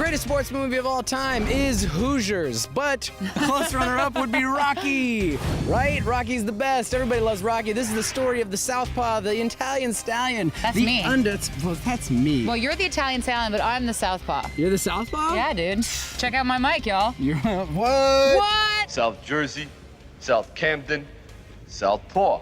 greatest sports movie of all time is Hoosiers, but close runner-up would be Rocky, right? Rocky's the best. Everybody loves Rocky. This is the story of the Southpaw, the Italian stallion. That's me. Well, that's me. Well, you're the Italian stallion, but I'm the Southpaw. You're the Southpaw? Yeah, dude. Check out my mic, y'all. You're what? What? South Jersey, South Camden, Southpaw.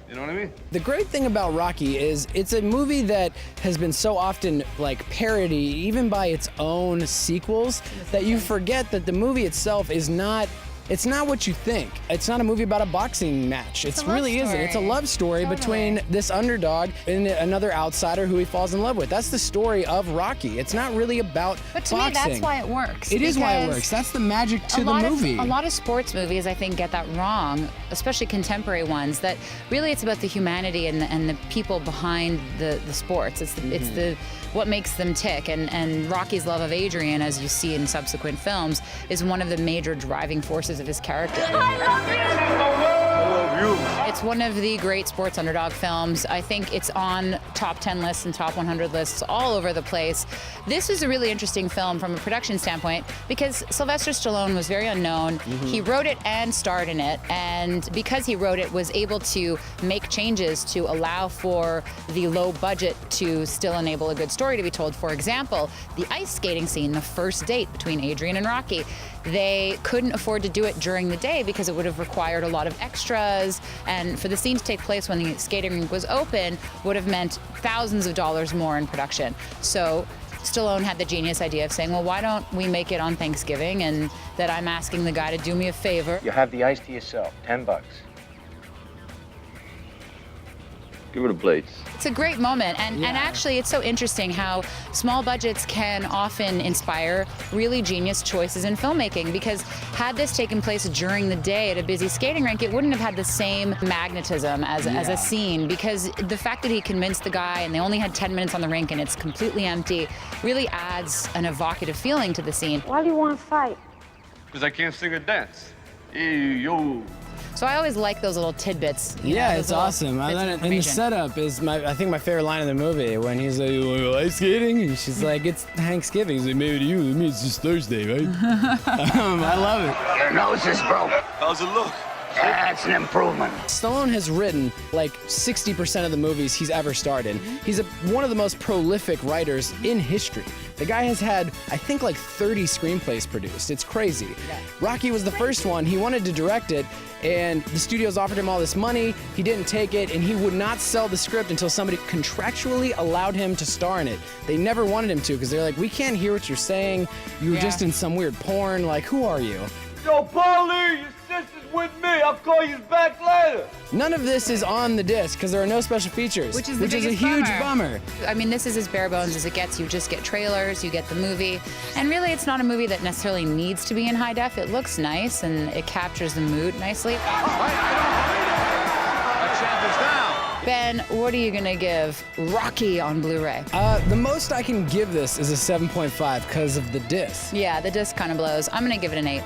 You know what I mean? The great thing about Rocky is it's a movie that has been so often like parody, even by its own sequels, that you forget that the movie itself is not. It's not what you think. It's not a movie about a boxing match. It really isn't. It's a love story between this underdog and another outsider who he falls in love with. That's the story of Rocky. It's not really about boxing. But to me, that's why it works. It is why it works. That's the magic to the movie. A lot of sports movies, I think, get that wrong, especially contemporary ones, that really it's about the humanity and the people behind the sports. It's what makes them tick. And Rocky's love of Adrian, as you see in subsequent films, is one of the major driving forces of his character. I love you. It's one of the great sports underdog films. I think it's on top 10 lists and top 100 lists all over the place. This is a really interesting film from a production standpoint because Sylvester Stallone was very unknown. He wrote it and starred in it, and because he wrote it, was able to make changes to allow for the low budget to still enable a good story to be told. For example, the ice skating scene, the first date between Adrian and Rocky, they couldn't afford to do it during the day because it would have required a lot of extras, and for the scene to take place when the skating rink was open would have meant thousands of dollars more in production. So Stallone had the genius idea of saying, well, why don't we make it on Thanksgiving, and that I'm asking the guy to do me a favor. You have the ice to yourself, $10. Give her the plates. It's a great moment, and actually it's so interesting how small budgets can often inspire really genius choices in filmmaking, because had this taken place during the day at a busy skating rink, it wouldn't have had the same magnetism as a scene, because the fact that he convinced the guy and they only had 10 minutes on the rink and it's completely empty really adds an evocative feeling to the scene. Why do you want to fight? Because I can't sing or dance. Hey, yo. So I always like those little tidbits. Yeah, it's awesome. And the setup is I think my favorite line in the movie, when he's like, "You want to go ice skating?" and she's like, "It's Thanksgiving." He's like, "Maybe to you, it means it's just Thursday, right?" I love it. Your nose is broke. How's it look? That's an improvement. Stallone has written like 60% of the movies he's ever starred in. He's one of the most prolific writers in history. The guy has had, I think, like 30 screenplays produced. It's crazy. Rocky was the first one. He wanted to direct it, and the studios offered him all this money. He didn't take it, and he would not sell the script until somebody contractually allowed him to star in it. They never wanted him to, because they're like, we can't hear what you're saying. You were just in some weird porn. Like, who are you? Yo, Paulie, your sister's with me. I'll call you back later. None of this is on the disc because there are no special features, which is a huge bummer. I mean, this is as bare bones as it gets. You just get trailers, you get the movie, and really it's not a movie that necessarily needs to be in high def. It looks nice and it captures the mood nicely. Ben, what are you gonna give Rocky on Blu-ray? The most I can give this is a 7.5 because of the disc. Yeah, the disc kind of blows. I'm gonna give it an 8.